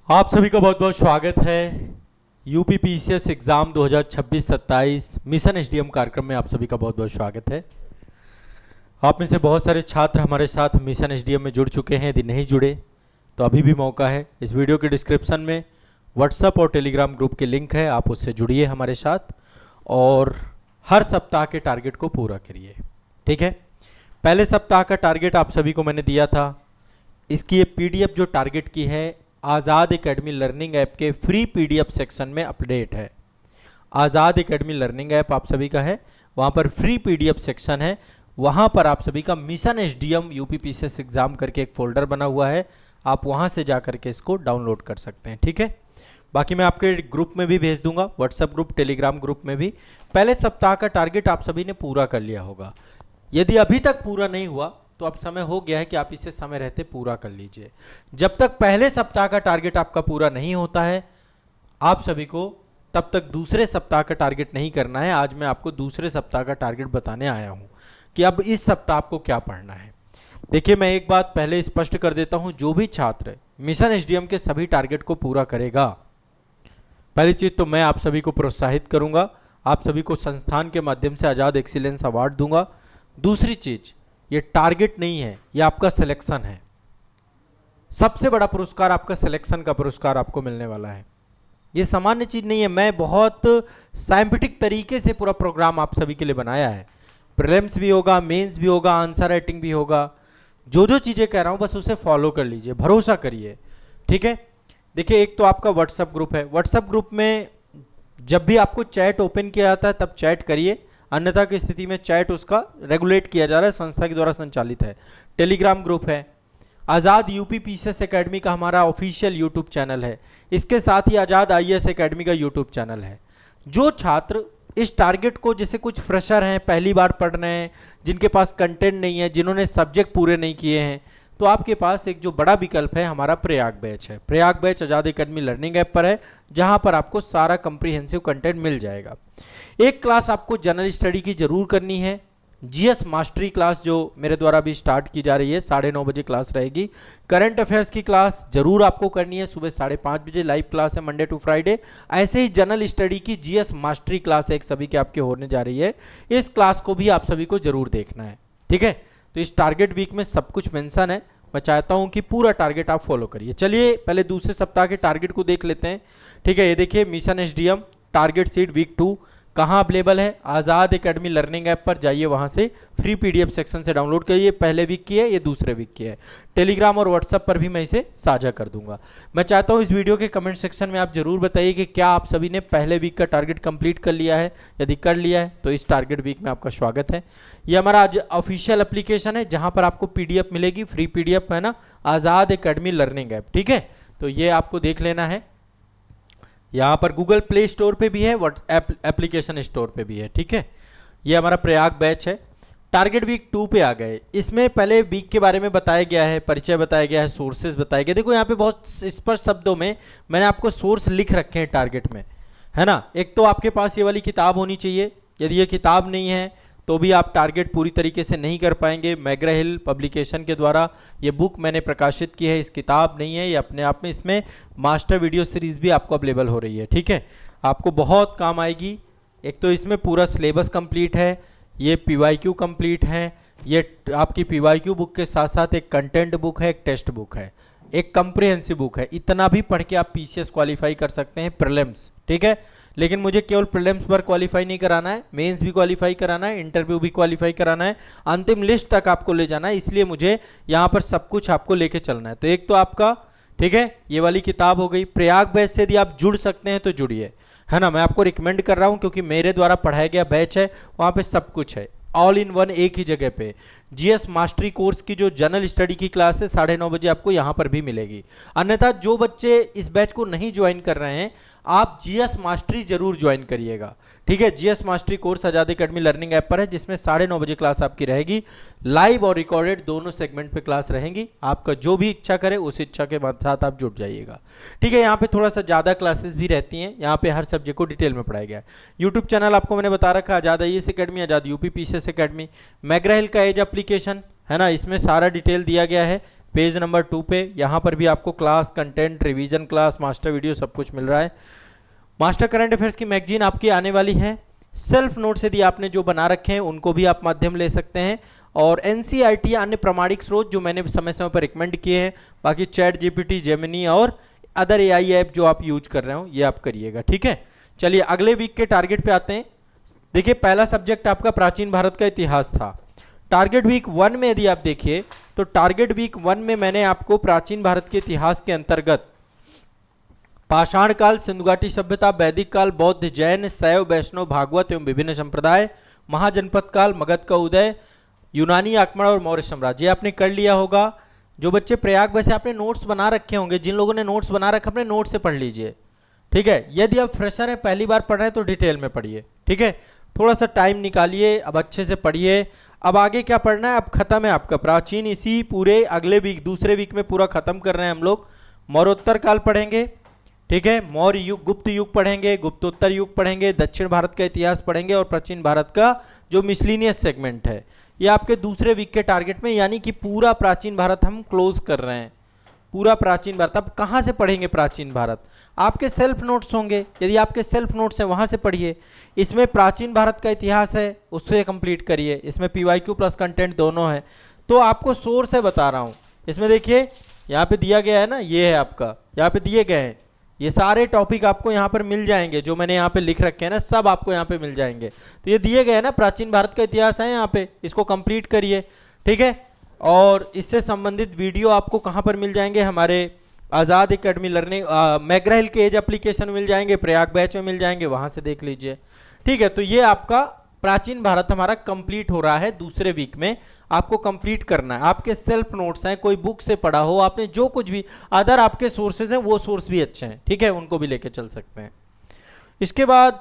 आप सभी का बहुत बहुत स्वागत है UP PCS exam 2026-27 mission SDM कार्यक्रम में। आप सभी का बहुत बहुत स्वागत है। आप में से बहुत सारे छात्र हमारे साथ मिशन एसडीएम में जुड़ चुके हैं। यदि नहीं जुड़े तो अभी भी मौका है। इस वीडियो के डिस्क्रिप्शन में व्हाट्सएप और टेलीग्राम ग्रुप के लिंक है, आप उससे जुड़िए हमारे साथ और हर सप्ताह के टारगेट को पूरा करिए। ठीक है, पहले सप्ताह का टारगेट आप सभी को मैंने दिया था। इसकी ये पीडीएफ जो टारगेट की है आज़ाद एकेडमी लर्निंग ऐप के फ्री पीडीएफ सेक्शन में अपडेट है। आज़ाद एकेडमी लर्निंग ऐप आप सभी का है, वहाँ पर फ्री पीडीएफ सेक्शन है। वहाँ पर आप सभी का mission SDM UP PCS exam करके एक फोल्डर बना हुआ है, आप वहाँ से जा करके इसको डाउनलोड कर सकते हैं। ठीक है, बाकी मैं आपके ग्रुप में भी भेज दूंगा, व्हाट्सएप ग्रुप, टेलीग्राम ग्रुप में भी। पहले सप्ताह का टारगेट आप सभी ने पूरा कर लिया होगा। यदि अभी तक पूरा नहीं हुआ तो अब समय हो गया है कि आप इसे समय रहते पूरा कर लीजिए। जब तक पहले सप्ताह का टारगेट आपका पूरा नहीं होता है आप सभी को तब तक दूसरे सप्ताह का टारगेट नहीं करना है। आज मैं आपको दूसरे सप्ताह का टारगेट बताने आया हूं कि अब इस सप्ताह आपको क्या पढ़ना है। देखिए, मैं एक बात पहले स्पष्ट कर देता हूं, जो भी छात्र मिशन एसडीएम के सभी टारगेट को पूरा करेगा, पहली चीज तो मैं आप सभी को प्रोत्साहित करूंगा, आप सभी को संस्थान के माध्यम से आजाद एक्सीलेंस अवार्ड दूंगा। दूसरी चीज, ये टारगेट नहीं है, ये आपका सिलेक्शन है। सबसे बड़ा पुरस्कार आपका सिलेक्शन का पुरस्कार आपको मिलने वाला है। ये सामान्य चीज नहीं है, मैं बहुत साइंटिफिक तरीके से पूरा प्रोग्राम आप सभी के लिए बनाया है। प्रीलिम्स भी होगा, मेंस भी होगा, आंसर राइटिंग भी होगा। जो जो चीजें कह रहा हूं बस उसे फॉलो कर लीजिए, भरोसा करिए। ठीक है, देखिए, एक तो आपका व्हाट्सएप ग्रुप है। व्हाट्सएप ग्रुप में जब भी आपको चैट ओपन किया जाता है तब चैट करिए, अन्यथा की स्थिति में चैट उसका रेगुलेट किया जा रहा है, संस्था के द्वारा संचालित है। टेलीग्राम ग्रुप है। आज़ाद यूपी पीसीएस एकेडमी का हमारा ऑफिशियल यूट्यूब चैनल है। इसके साथ ही आज़ाद आईएएस एकेडमी का यूट्यूब चैनल है। जो छात्र इस टारगेट को, जैसे कुछ फ्रेशर हैं, पहली बार पढ़ रहे हैं, जिनके पास कंटेंट नहीं है, जिन्होंने सब्जेक्ट पूरे नहीं किए हैं, तो आपके पास एक जो बड़ा विकल्प है हमारा प्रयाग बैच है। प्रयाग बैच आज़ाद एकेडमी लर्निंग ऐप पर है, जहां पर आपको सारा कंप्रीहेंसिव कंटेंट मिल जाएगा। एक क्लास आपको जनरल स्टडी की जरूर करनी है, जीएस मास्टरी क्लास जो मेरे द्वारा भी स्टार्ट की जा रही है, 9:30 बजे क्लास रहेगी। करंट अफेयर्स की क्लास जरूर आपको करनी है, सुबह 5:30 बजे लाइव क्लास है, मंडे टू फ्राइडे। ऐसे ही जनरल स्टडी की जीएस मास्टरी क्लास एक सभी के आपके होने जा रही है, इस क्लास को भी आप सभी को जरूर देखना है। ठीक है, तो इस टारगेट वीक में सब कुछ मेंशन है। मैं चाहता हूं कि पूरा टारगेट आप फॉलो करिए। चलिए पहले दूसरे सप्ताह के टारगेट को देख लेते हैं। ठीक है, ये देखिए, mission SDM target seat week 2 कहाँ अवेलेबल है? आज़ाद एकेडमी लर्निंग ऐप पर जाइए, वहां से फ्री पीडीएफ सेक्शन से डाउनलोड करिए। पहले वीक की है, ये दूसरे वीक की है। टेलीग्राम और व्हाट्सएप पर भी मैं इसे साझा कर दूंगा। मैं चाहता हूं इस वीडियो के कमेंट सेक्शन में आप जरूर बताइए कि क्या आप सभी ने पहले वीक का टारगेट कंप्लीट कर लिया है। यदि कर लिया है तो इस टारगेट वीक में आपका स्वागत है। ये हमारा आज ऑफिशियल एप्लीकेशन है, जहां पर आपको पीडीएफ मिलेगी, फ्री पीडीएफ है ना, आज़ाद एकेडमी लर्निंग ऐप। ठीक है, तो ये आपको देख लेना है। यहाँ पर गूगल प्ले स्टोर पे भी है, एप्लीकेशन स्टोर पे भी है। ठीक है, ये हमारा प्रयाग बैच है। टारगेट वीक 2 पे आ गए। इसमें पहले वीक के बारे में बताया गया है, परिचय बताया गया है, सोर्सेज बताया गया। देखो यहाँ पे बहुत स्पष्ट शब्दों में मैंने आपको सोर्स लिख रखे हैं टारगेट में, है ना। एक तो आपके पास ये वाली किताब होनी चाहिए, यदि ये किताब नहीं है तो भी आप टारगेट पूरी तरीके से नहीं कर पाएंगे। मैग्रा हिल पब्लिकेशन के द्वारा ये बुक मैंने प्रकाशित की है, इस किताब नहीं है ये अपने आप में। इसमें मास्टर वीडियो सीरीज भी आपको अवेलेबल हो रही है। ठीक है, आपको बहुत काम आएगी। एक तो इसमें पूरा सिलेबस कंप्लीट है, ये पीवाईक्यू कंप्लीट है, ये आपकी पीवाईक्यू बुक के साथ साथ एक कंटेंट बुक है, एक टेस्ट बुक है, एक कंप्रिहेंसिव बुक है। इतना भी पढ़ के आप पीसीएस क्वालिफाई कर सकते हैं, प्रीलिम्स। ठीक है, लेकिन मुझे केवल प्रीलिम्स पर क्वालिफाई नहीं कराना है, मेंस भी क्वालिफाई कराना है, इंटरव्यू भी क्वालिफाई कराना है, अंतिम लिस्ट तक आपको ले जाना है। इसलिए मुझे यहाँ पर सब कुछ आपको लेके चलना है। तो एक तो आपका, ठीक है, ये वाली किताब हो गई। प्रयाग बैच से यदि आप जुड़ सकते हैं तो जुड़िए, है ना। मैं आपको रिकमेंड कर रहा हूँ क्योंकि मेरे द्वारा पढ़ाया गया बैच है, वहाँ पे सब कुछ है, ऑल इन वन, एक ही जगह पे। जीएस मास्टरी कोर्स की जो जनरल स्टडी की क्लास है 9:30 बजे आपको यहाँ पर भी मिलेगी। अन्यथा जो बच्चे इस बैच को नहीं ज्वाइन कर रहे हैं, आप जीएस मास्टरी जरूर ज्वाइन करिएगा। ठीक है, जीएस मास्टरी कोर्स आज़ाद एकेडमी लर्निंग ऐप पर है, जिसमें 9:30 बजे क्लास आपकी रहेगी। लाइव और रिकॉर्डेड दोनों सेगमेंट पे क्लास रहेंगी। आपका जो भी इच्छा करे उस इच्छा के साथ आप जुड़ जाइएगा। ठीक है, यहाँ पे थोड़ा सा ज़्यादा क्लासेस भी रहती हैं, यहाँ पे हर सब्जेक्ट को डिटेल में पढ़ाया गया है। यूट्यूब चैनल आपको मैंने बता रखा है, आज़ाद आईएएस एकेडमी, आज़ाद यूपी पीसीएस एकेडमी। मैग्रा हिल का एज एप्लीकेशन है ना, इसमें सारा डिटेल दिया गया है। पेज नंबर 2 पे। यहाँ पर भी आपको class content, revision class, master video सब कुछ मिल रहा है। मास्टर करंट अफेयर्स की मैगजीन आपकी आने वाली है। सेल्फ नोट्स यदि आपने जो बना रखे हैं उनको भी आप माध्यम ले सकते हैं, और एनसीईआरटी अन्य प्रमाणिक स्रोत जो मैंने समय समय पर रिकमेंड किए हैं, बाकी चैट जीपीटी, जेमिनी और अदर एआई ऐप जो आप यूज कर रहे हो ये आप करिएगा, ठीक है। चलिए अगले वीक के टारगेट पे आते हैं। देखिए पहला सब्जेक्ट आपका प्राचीन भारत का इतिहास था। टारगेट वीक 1 में यदि आप देखिए तो टारगेट वीक 1 में मैंने आपको प्राचीन भारत के इतिहास के अंतर्गत पाषाण काल, सिंधु घाटी सभ्यता, वैदिक काल, बौद्ध, जैन, शैव, वैष्णव, भागवत एवं विभिन्न संप्रदाय, महाजनपद काल, मगध का उदय, यूनानी आक्रमण और मौर्य साम्राज्य, ये आपने कर लिया होगा। जो बच्चे प्रयाग वैसे आपने नोट्स बना रखे होंगे, जिन लोगों ने नोट्स बना रखे अपने नोट से पढ़ लीजिए, ठीक है। यदि आप फ्रेशर हैं, पहली बार पढ़ रहे हैं तो डिटेल में पढ़िए, ठीक है। थोड़ा सा टाइम निकालिए, अब अच्छे से पढ़िए। अब आगे क्या पढ़ना है, अब खत्म है आपका प्राचीन, इसी पूरे अगले वीक, दूसरे वीक में पूरा खत्म कर रहे हैं हम लोग। मौर्योत्तर काल पढ़ेंगे, ठीक है। मौर्य युग, गुप्त युग पढ़ेंगे, गुप्तोत्तर युग पढ़ेंगे, दक्षिण भारत का इतिहास पढ़ेंगे और प्राचीन भारत का जो मिसलिनियस सेगमेंट है ये आपके दूसरे वीक के टारगेट में, यानी कि पूरा प्राचीन भारत हम क्लोज कर रहे हैं, पूरा प्राचीन भारत। अब कहाँ से पढ़ेंगे प्राचीन भारत, आपके सेल्फ नोट्स होंगे, यदि आपके सेल्फ नोट्स हैं वहाँ से पढ़िए। इसमें प्राचीन भारत का इतिहास है उससे कंप्लीट करिए, इसमें पीवाईक्यू प्लस कंटेंट दोनों है। तो आपको सोर्स है बता रहा हूँ, इसमें देखिए यहाँ पे दिया गया है ना, ये है आपका, यहाँ पे दिए गए हैं ये सारे टॉपिक आपको यहाँ पर मिल जाएंगे, जो मैंने यहाँ पे लिख रखे हैं ना सब आपको यहाँ पे मिल जाएंगे। तो ये दिए गए हैं ना, प्राचीन भारत का इतिहास है यहाँ पे, इसको कंप्लीट करिए, ठीक है। और इससे संबंधित वीडियो आपको कहाँ पर मिल जाएंगे, हमारे आज़ाद एकेडमी लर्निंग, मैग्रा हिल के एज एप्लीकेशन मिल जाएंगे, प्रयाग बैच में मिल जाएंगे, वहाँ से देख लीजिए, ठीक है। तो ये आपका प्राचीन भारत हमारा कंप्लीट हो रहा है, दूसरे वीक में आपको कंप्लीट करना है। आपके सेल्फ नोट्स हैं, कोई बुक से पढ़ा हो आपने, जो कुछ भी अदर आपके सोर्सेज हैं वो सोर्स भी अच्छे हैं, ठीक है, उनको भी लेके चल सकते हैं। इसके बाद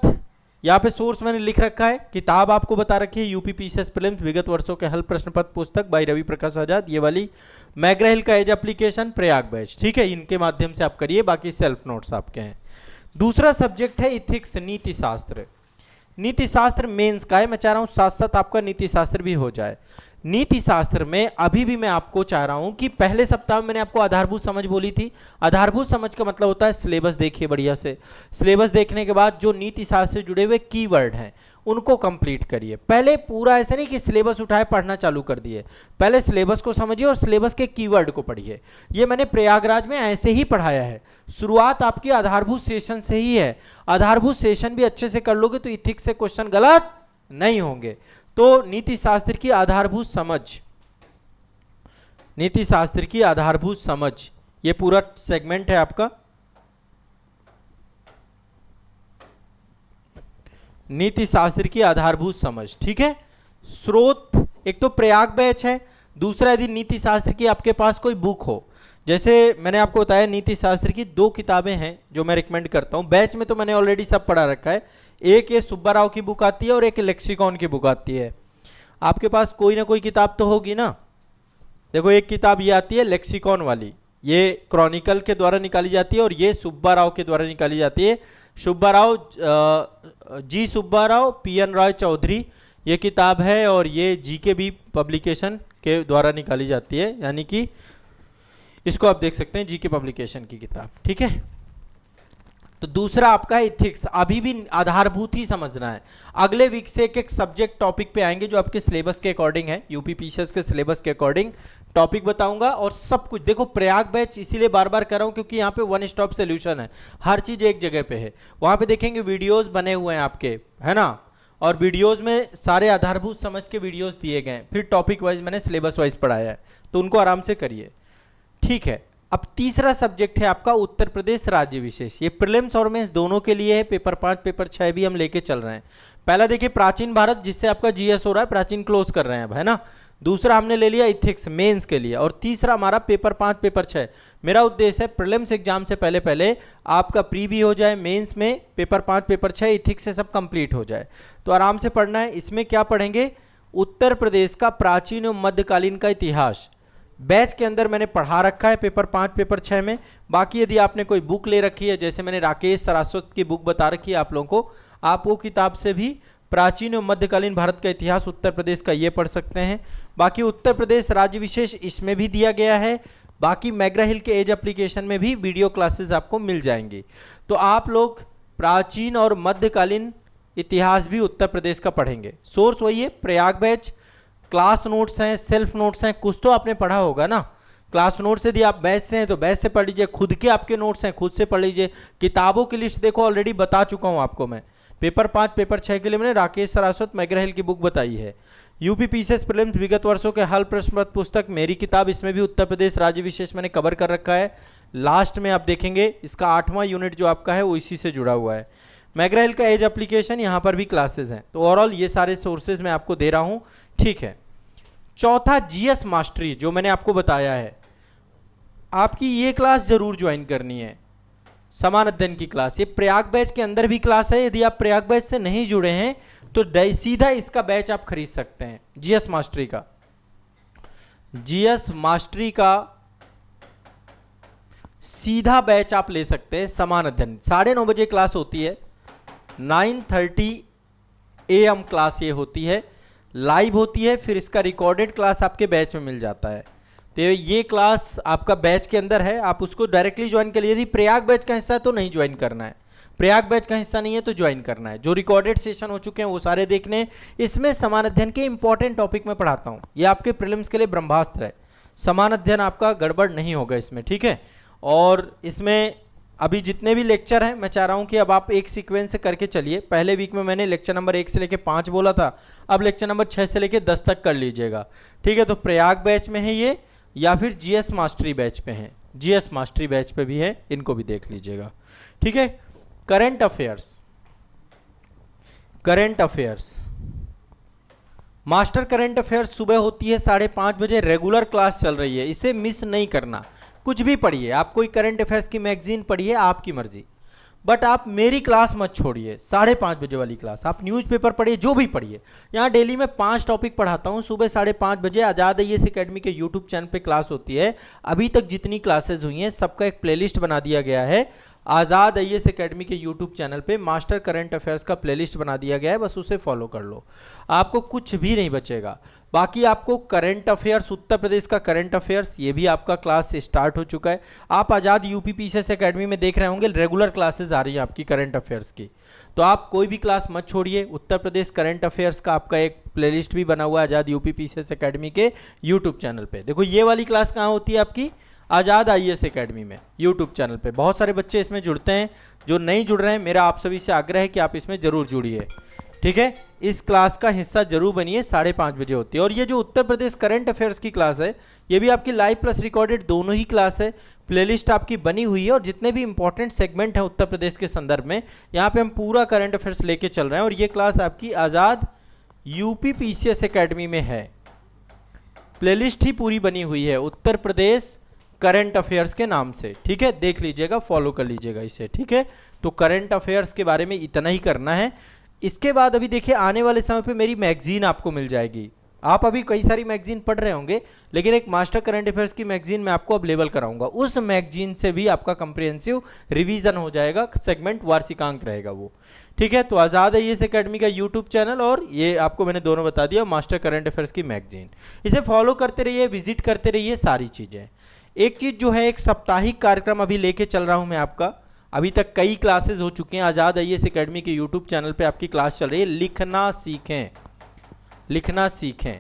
यहाँ पे सोर्स मैंने लिख रखा है, किताब आपको बता रखी है यूपी पीसीएस प्रीलिम्स विगत वर्षों के हल प्रश्न पत्र पुस्तक बाई रवि प्रकाश आजाद, ये वाली मैग्रा हिल का एज एप्लीकेशन, प्रयाग बैच, ठीक है, इनके माध्यम से आप करिए, बाकी सेल्फ नोट्स आपके हैं। दूसरा सब्जेक्ट है इथिक्स, नीति शास्त्र। नीति शास्त्र मेंस का है, मैं चाह रहा हूं साथ साथ आपका नीति शास्त्र भी हो जाए। नीति शास्त्र में अभी भी मैं आपको चाह रहा हूं कि पहले सप्ताह में मैंने आपको आधारभूत समझ बोली थी। आधारभूत समझ का मतलब होता है सिलेबस देखिए बढ़िया से, सिलेबस देखने के बाद जो नीति शास्त्र से जुड़े हुए कीवर्ड हैं उनको कंप्लीट करिए। पहले पूरा ऐसा नहीं कि सिलेबस उठाए पढ़ना चालू कर दिए, पहले सिलेबस को समझिए और सिलेबस के कीवर्ड को पढ़िए। ये मैंने प्रयागराज में ऐसे ही पढ़ाया है, शुरुआत आपकी आधारभूत सेशन से ही है। आधारभूत सेशन भी अच्छे से कर लोगे तो इथिक्स से क्वेश्चन गलत नहीं होंगे। तो नीति शास्त्र की आधारभूत समझ, नीति शास्त्र की आधारभूत समझ, ये पूरा सेगमेंट है आपका नीति शास्त्र की आधारभूत समझ, ठीक है। स्रोत एक तो प्रयाग बैच है, दूसरा यदि नीति शास्त्र की आपके पास कोई बुक हो, जैसे मैंने आपको बताया नीति शास्त्र की 2 किताबें हैं जो मैं रिकमेंड करता हूं। बैच में तो मैंने ऑलरेडी सब पढ़ा रखा है, एक ये सुब्बा राव की बुक आती है और एक लेक्सिकॉन की बुक आती है। आपके पास कोई ना कोई किताब तो होगी ना, देखो एक किताब ये आती है लेक्सिकॉन वाली, ये क्रॉनिकल के द्वारा निकाली जाती है और ये सुब्बा राव के द्वारा निकाली जाती है। सुब्बा राव, जी सुब्बा राव, पीएन राय चौधरी ये किताब है और ये जीके भी पब्लिकेशन के द्वारा निकाली जाती है, यानी कि इसको आप देख सकते हैं जीके पब्लिकेशन की किताब, ठीक है। तो दूसरा आपका इथिक्स, अभी भी आधारभूत ही समझना है। अगले वीक से एक एक सब्जेक्ट टॉपिक पे आएंगे जो आपके सिलेबस के अकॉर्डिंग है, यूपी पीसीएस के सिलेबस के अकॉर्डिंग टॉपिक बताऊंगा और सब कुछ। देखो प्रयाग बैच इसीलिए बार बार कर रहा हूं क्योंकि यहाँ पे वन स्टॉप सोल्यूशन है, हर चीज एक जगह पे है। वहां पे देखेंगे वीडियोज बने हुए हैं आपके, है ना, और वीडियोज में सारे आधारभूत समझ के वीडियोज दिए गए हैं, फिर टॉपिक वाइज मैंने सिलेबस वाइज पढ़ाया है, तो उनको आराम से करिए, ठीक है। अब तीसरा सब्जेक्ट है आपका उत्तर प्रदेश राज्य विशेष, ये प्रीलिम्स और मेंस दोनों के लिए है, पेपर 5 पेपर 6 भी हम लेके चल रहे हैं। पहला देखिए प्राचीन भारत, जिससे आपका जीएस हो रहा है, प्राचीन क्लोज कर रहे हैं अब, है ना। दूसरा हमने ले लिया इथिक्स मेंस के लिए, और तीसरा हमारा पेपर 5 पेपर 6। मेरा उद्देश्य है प्रीलिम्स एग्जाम से पहले पहले आपका प्री भी हो जाए, मेंस में पेपर 5 पेपर 6 इथिक्स से सब कंप्लीट हो जाए, तो आराम से पढ़ना है। इसमें क्या पढ़ेंगे, उत्तर प्रदेश का प्राचीन और मध्यकालीन का इतिहास बैच के अंदर मैंने पढ़ा रखा है पेपर 5 पेपर 6 में। बाकी यदि आपने कोई बुक ले रखी है, जैसे मैंने राकेश सरास्वत की बुक बता रखी है आप लोगों को, आप वो किताब से भी प्राचीन और मध्यकालीन भारत का इतिहास उत्तर प्रदेश का, ये पढ़ सकते हैं। बाकी उत्तर प्रदेश राज्य विशेष इसमें भी दिया गया है। बाकी मैग्रा हिल के एज एप्लीकेशन में भी वीडियो क्लासेस आपको मिल जाएंगी। तो आप लोग प्राचीन और मध्यकालीन इतिहास भी उत्तर प्रदेश का पढ़ेंगे। सोर्स वही है, प्रयाग बैच। क्लास नोट्स हैं, सेल्फ नोट्स हैं, कुछ तो आपने पढ़ा होगा ना। क्लास नोट्स यदि आप बैच से हैं तो बैच से पढ़ लीजिए, खुद के आपके नोट्स हैं खुद से पढ़ लीजिए। किताबों की लिस्ट देखो, ऑलरेडी बता चुका हूं आपको मैं। पेपर 5 पेपर 6 के लिए मैंने राकेश सरास्वत मैग्रा हिल की बुक बताई है। यूपी पीसीएस प्रीलिम्स विगत वर्षों के हल प्रश्न पत्र पुस्तक, मेरी किताब, इसमें भी उत्तर प्रदेश राज्य विशेष मैंने कवर कर रखा है। लास्ट में आप देखेंगे इसका 8वां यूनिट जो आपका है वो इसी से जुड़ा हुआ है। मैग्रा हिल का एज एप्लीकेशन, यहाँ पर भी क्लासेस हैं। तो ओवरऑल ये सारे सोर्सेज मैं आपको दे रहा हूँ, ठीक है। चौथा, जीएस मास्टरी, जो मैंने आपको बताया है, आपकी ये क्लास जरूर ज्वाइन करनी है, समान अध्ययन की क्लास। ये प्रयाग बैच के अंदर भी क्लास है। यदि आप प्रयाग बैच से नहीं जुड़े हैं तो सीधा इसका बैच आप खरीद सकते हैं, जीएस मास्टरी का। जीएस मास्टरी का सीधा बैच आप ले सकते हैं, समान अध्ययन। 9:30 बजे क्लास होती है, 9:30 AM क्लास ये होती है, लाइव होती है। फिर इसका रिकॉर्डेड क्लास आपके बैच में मिल जाता है। तो ये क्लास आपका बैच के अंदर है, आप उसको डायरेक्टली ज्वाइन कर लिए। यदि प्रयाग बैच का हिस्सा है तो नहीं ज्वाइन करना है, प्रयाग बैच का हिस्सा नहीं है तो ज्वाइन करना है। जो रिकॉर्डेड सेशन हो चुके हैं वो सारे देखने। इसमें समान अध्ययन के इंपॉर्टेंट टॉपिक में पढ़ाता हूँ, ये आपके प्रीलिम्स के लिए ब्रह्मास्त्र है। समान अध्ययन आपका गड़बड़ नहीं होगा इसमें, ठीक है। और इसमें अभी जितने भी लेक्चर हैं, मैं चाह रहा हूं कि अब आप एक सीक्वेंस से करके चलिए। पहले वीक में मैंने लेक्चर नंबर 1 से लेके 5 बोला था, अब लेक्चर नंबर 6 से लेके 10 तक कर लीजिएगा, ठीक है। तो प्रयाग बैच में है ये, या फिर जीएस मास्टरी बैच पे हैं। जीएस मास्टरी बैच पे भी है, इनको भी देख लीजिएगा, ठीक है। Current affairs, current affairs, master current affairs सुबह होती है 5:30 बजे, रेगुलर क्लास चल रही है, इसे मिस नहीं करना। कुछ भी पढ़िए, आप कोई करंट अफेयर्स की मैगजीन पढ़िए, आपकी मर्जी, बट आप मेरी क्लास मत छोड़िए, 5:30 बजे वाली क्लास। आप न्यूज़पेपर पढ़िए, जो भी पढ़िए। यहाँ डेली मैं 5 टॉपिक पढ़ाता हूँ। सुबह 5:30 बजे आज़ाद आईएएस एकेडमी के यूट्यूब चैनल पे क्लास होती है। अभी तक जितनी क्लासेस हुई हैं सबका एक प्लेलिस्ट बना दिया गया है। आज़ाद आईएएस एकेडमी के यूट्यूब चैनल पे मास्टर करंट अफेयर्स का प्लेलिस्ट बना दिया गया है, बस उसे फॉलो कर लो, आपको कुछ भी नहीं बचेगा। बाकी आपको करंट अफेयर्स, उत्तर प्रदेश का करंट अफेयर्स, ये भी आपका क्लास स्टार्ट हो चुका है। आप आज़ाद यूपी पीसीएस एकेडमी में देख रहे होंगे, रेगुलर क्लासेस आ रही हैं आपकी करंट अफेयर्स की। तो आप कोई भी क्लास मत छोड़िए। उत्तर प्रदेश करंट अफेयर्स का आपका एक प्लेलिस्ट भी बना हुआ है आज़ाद यूपी पीसीएस एकेडमी के यूट्यूब चैनल पे। देखो ये वाली क्लास कहाँ होती है आपकी, आज़ाद आईएएस एकेडमी में यूट्यूब चैनल पे। बहुत सारे बच्चे इसमें जुड़ते हैं, जो नहीं जुड़ रहे हैं मेरा आप सभी से आग्रह है कि आप इसमें जरूर जुड़िए, ठीक है। इस क्लास का हिस्सा जरूर बनिए, 5:30 बजे होती है। और ये जो उत्तर प्रदेश करंट अफेयर्स की क्लास है, ये भी आपकी लाइव प्लस रिकॉर्डेड दोनों ही क्लास है। प्लेलिस्ट आपकी बनी हुई है, और जितने भी इंपॉर्टेंट सेगमेंट हैं उत्तर प्रदेश के संदर्भ में, यहाँ पे हम पूरा करंट अफेयर्स लेके चल रहे हैं। और ये क्लास आपकी आज़ाद यूपी पीसीएस एकेडमी में है, प्लेलिस्ट ही पूरी बनी हुई है उत्तर प्रदेश करंट अफेयर्स के नाम से, ठीक है। देख लीजिएगा, फॉलो कर लीजिएगा इसे, ठीक है। तो करंट अफेयर्स के बारे में इतना ही करना है। इसके बाद अभी देखिए आने वाले समय पे मेरी मैगजीन आपको मिल जाएगी। आप अभी कई सारी मैगजीन पढ़ रहे होंगे, लेकिन एक मास्टर करंट अफेयर्स की मैगजीन मैं आपको अवेलेबल कराऊंगा। उस मैगजीन से भी आपका कंप्रिहेंसिव रिवीजन हो जाएगा, सेगमेंट वार्षिकांक रहेगा वो, ठीक है। तो आज़ाद आईएएस एकेडमी का यूट्यूब चैनल, और ये आपको मैंने दोनों बता दिया, मास्टर करंट अफेयर्स की मैगजीन। इसे फॉलो करते रहिए, विजिट करते रहिए, सारी चीज़ें। एक चीज़ जो है, एक साप्ताहिक कार्यक्रम अभी लेके चल रहा हूँ मैं आपका। अभी तक कई क्लासेस हो चुके हैं, आज़ाद आईएएस एकेडमी के यूट्यूब चैनल पे आपकी क्लास चल रही है, लिखना सीखें, लिखना सीखें।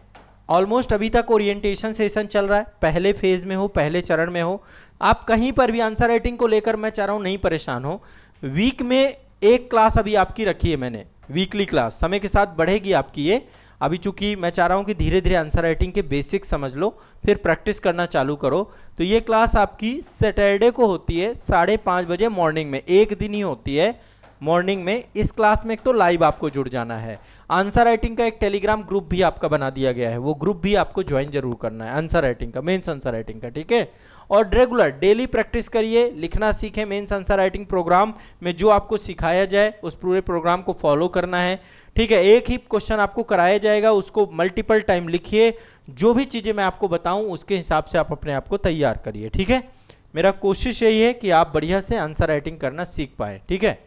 ऑलमोस्ट अभी तक ओरिएंटेशन सेशन चल रहा है, पहले फेज में हो, पहले चरण में हो। आप कहीं पर भी आंसर राइटिंग को लेकर मैं चाह रहा हूँ नहीं परेशान हो। वीक में एक क्लास अभी आपकी रखी है मैंने, वीकली क्लास, समय के साथ बढ़ेगी आपकी ये। अभी चूंकि मैं चाह रहा हूँ कि धीरे धीरे आंसर राइटिंग के बेसिक समझ लो, फिर प्रैक्टिस करना चालू करो। तो ये क्लास आपकी सैटरडे को होती है 5:30 बजे मॉर्निंग में, एक दिन ही होती है मॉर्निंग में। इस क्लास में एक तो लाइव आपको जुड़ जाना है। आंसर राइटिंग का एक टेलीग्राम ग्रुप भी आपका बना दिया गया है, वो ग्रुप भी आपको ज्वाइन जरूर करना है, आंसर राइटिंग का, मेंस आंसर राइटिंग का, ठीक है। और रेगुलर डेली प्रैक्टिस करिए, लिखना सीखें। मेंस आंसर राइटिंग प्रोग्राम में जो आपको सिखाया जाए उस पूरे प्रोग्राम को फॉलो करना है, ठीक है। एक ही क्वेश्चन आपको कराया जाएगा, उसको मल्टीपल टाइम लिखिए। जो भी चीज़ें मैं आपको बताऊं उसके हिसाब से आप अपने आप को तैयार करिए, ठीक है। मेरा कोशिश यही है कि आप बढ़िया से आंसर राइटिंग करना सीख पाए, ठीक है।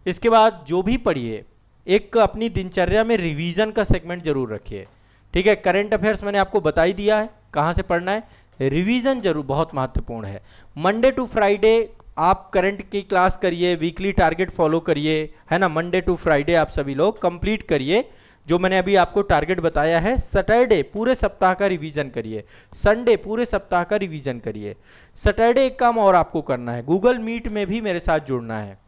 इसके बाद जो भी पढ़िए, एक अपनी दिनचर्या में रिवीजन का सेगमेंट जरूर रखिए, ठीक है। करंट अफेयर्स मैंने आपको बता ही दिया है कहाँ से पढ़ना है, रिवीजन जरूर बहुत महत्वपूर्ण है। मंडे टू फ्राइडे आप करंट की क्लास करिए, वीकली टारगेट फॉलो करिए, है ना। मंडे टू फ्राइडे आप सभी लोग कंप्लीट करिए जो मैंने अभी आपको टारगेट बताया है। सैटरडे पूरे सप्ताह का रिवीजन करिए, संडे पूरे सप्ताह का रिवीजन करिए। सैटरडे एक काम और आपको करना है, गूगल मीट में भी मेरे साथ जुड़ना है।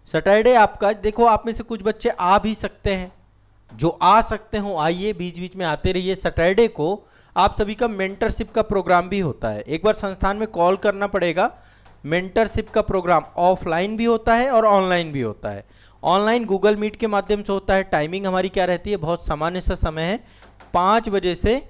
सैटरडे आपका देखो, आप में से कुछ बच्चे आ भी सकते हैं, जो आ सकते हो आइए, बीच बीच में आते रहिए। सैटरडे को आप सभी का मेंटरशिप का प्रोग्राम भी होता है, एक बार संस्थान में कॉल करना पड़ेगा। मेंटरशिप का प्रोग्राम ऑफलाइन भी होता है और ऑनलाइन भी होता है। ऑनलाइन गूगल मीट के माध्यम से होता है। टाइमिंग हमारी क्या रहती है, बहुत सामान्य सा समय है, 5 बजे से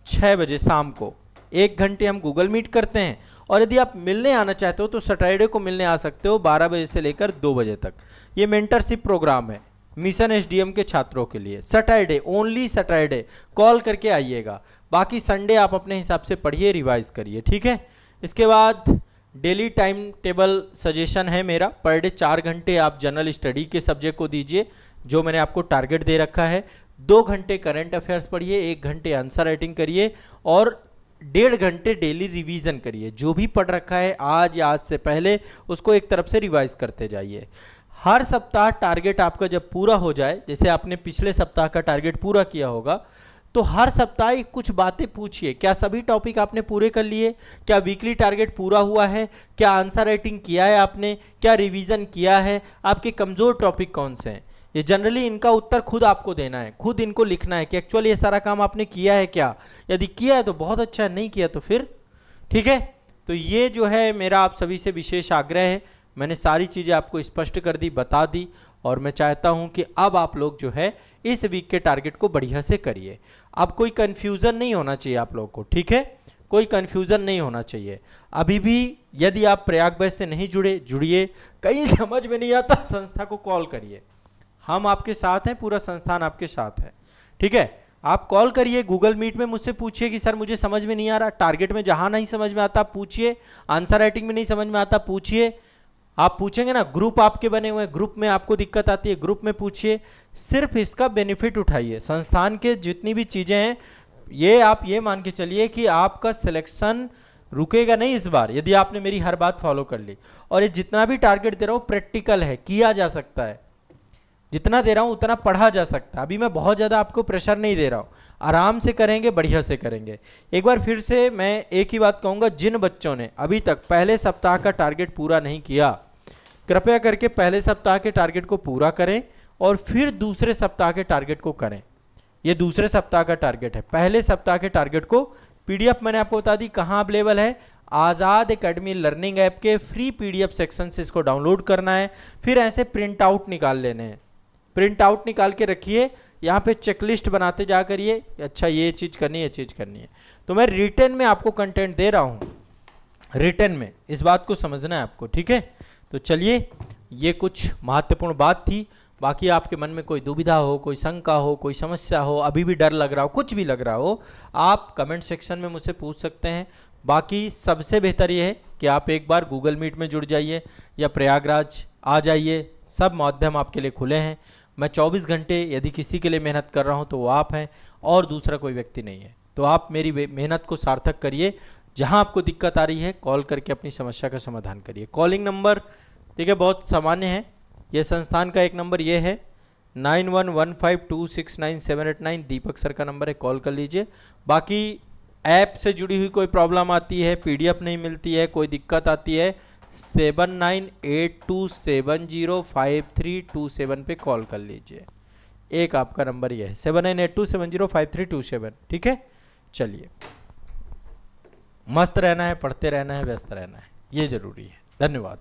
6 बजे शाम को 1 घंटे हम गूगल मीट करते हैं। और यदि आप मिलने आना चाहते हो तो सैटरडे को मिलने आ सकते हो 12 बजे से लेकर 2 बजे तक। ये मेंटरशिप प्रोग्राम है मिशन एसडीएम के छात्रों के लिए। सैटरडे, ओनली सैटरडे कॉल करके आइएगा, बाकी संडे आप अपने हिसाब से पढ़िए, रिवाइज करिए, ठीक है। इसके बाद डेली टाइम टेबल सजेशन है मेरा, पर डे 4 घंटे आप जनरल स्टडी के सब्जेक्ट को दीजिए, जो मैंने आपको टारगेट दे रखा है। 2 घंटे करंट अफेयर्स पढ़िए, 1 घंटे आंसर राइटिंग करिए और 1.5 घंटे डेली रिवीजन करिए। जो भी पढ़ रखा है आज या आज से पहले उसको एक तरफ से रिवाइज करते जाइए। हर सप्ताह टारगेट आपका जब पूरा हो जाए, जैसे आपने पिछले सप्ताह का टारगेट पूरा किया होगा, तो हर सप्ताह कुछ बातें पूछिए। क्या सभी टॉपिक आपने पूरे कर लिए? क्या वीकली टारगेट पूरा हुआ है? क्या आंसर राइटिंग किया है आपने? क्या रिवीजन किया है? आपके कमजोर टॉपिक कौन से हैं? ये जनरली इनका उत्तर खुद आपको देना है, खुद इनको लिखना है कि एक्चुअली ये सारा काम आपने किया है क्या। यदि किया है तो बहुत अच्छा, नहीं किया तो फिर ठीक है। तो ये जो है मेरा आप सभी से विशेष आग्रह है। मैंने सारी चीज़ें आपको स्पष्ट कर दी, बता दी, और मैं चाहता हूं कि अब आप लोग जो है इस वीक के टारगेट को बढ़िया से करिए। अब कोई कंफ्यूजन नहीं होना चाहिए आप लोग को, ठीक है। कोई कंफ्यूजन नहीं होना चाहिए। अभी भी यदि आप प्रयाग बैच से नहीं जुड़िए, कहीं समझ में नहीं आता संस्था को कॉल करिए, हम आपके साथ हैं, पूरा संस्थान आपके साथ है, ठीक है। आप कॉल करिए, गूगल मीट में मुझसे पूछिए कि सर मुझे समझ में नहीं आ रहा। टारगेट में जहां नहीं समझ में आता पूछिए, आंसर राइटिंग में नहीं समझ में आता पूछिए। आप पूछेंगे ना, ग्रुप आपके बने हुए हैं, ग्रुप में आपको दिक्कत आती है, ग्रुप में पूछिए। सिर्फ इसका बेनिफिट उठाइए। संस्थान के जितनी भी चीजें हैं, ये आप ये मान के चलिए कि आपका सिलेक्शन रुकेगा नहीं इस बार, यदि आपने मेरी हर बात फॉलो कर ली। और ये जितना भी टारगेट दे रहा हूं प्रैक्टिकल है, किया जा सकता है। जितना दे रहा हूं उतना पढ़ा जा सकता है। अभी मैं बहुत ज्यादा आपको प्रेशर नहीं दे रहा हूं, आराम से करेंगे, बढ़िया से करेंगे। एक बार फिर से मैं एक ही बात कहूंगा, जिन बच्चों ने अभी तक पहले सप्ताह का टारगेट पूरा नहीं किया, कृपया करके पहले सप्ताह के टारगेट को पूरा करें और फिर दूसरे सप्ताह के टारगेट को करें। ये दूसरे सप्ताह का टारगेट है। पहले सप्ताह के टारगेट को पीडीएफ मैंने आपको बता दी कहां अवेलेबल है, आजाद एकेडमी लर्निंग ऐप के फ्री पीडीएफ सेक्शन से इसको डाउनलोड करना है। फिर ऐसे प्रिंट आउट निकाल लेने हैं, प्रिंट आउट निकाल के रखिए, यहाँ पे चेकलिस्ट बनाते जा करिए, अच्छा ये चीज करनी है, ये चीज करनी है। तो मैं रिटर्न में आपको कंटेंट दे रहा हूं, रिटर्न में, इस बात को समझना है आपको, ठीक है। तो चलिए, ये कुछ महत्वपूर्ण बात थी। बाकी आपके मन में कोई दुविधा हो, कोई शंका हो, कोई समस्या हो, अभी भी डर लग रहा हो, कुछ भी लग रहा हो, आप कमेंट सेक्शन में मुझसे पूछ सकते हैं। बाकी सबसे बेहतर ये है कि आप एक बार गूगल मीट में जुड़ जाइए या प्रयागराज आ जाइए, सब माध्यम आपके लिए खुले हैं। मैं 24 घंटे यदि किसी के लिए मेहनत कर रहा हूँ तो वो आप हैं और दूसरा कोई व्यक्ति नहीं है। तो आप मेरी मेहनत को सार्थक करिए। जहां आपको दिक्कत आ रही है कॉल करके अपनी समस्या का समाधान करिए। कॉलिंग नंबर ठीक है बहुत सामान्य है, यह संस्थान का एक नंबर ये है 9115269789, दीपक सर का नंबर है, कॉल कर लीजिए। बाकी ऐप से जुड़ी हुई कोई प्रॉब्लम आती है, पीडीएफ नहीं मिलती है, कोई दिक्कत आती है, 7982705327 पे कॉल कर लीजिए। एक आपका नंबर ये है 7982705327, ठीक है। चलिए, मस्त रहना है, पढ़ते रहना है, व्यस्त रहना है, ये जरूरी है। धन्यवाद।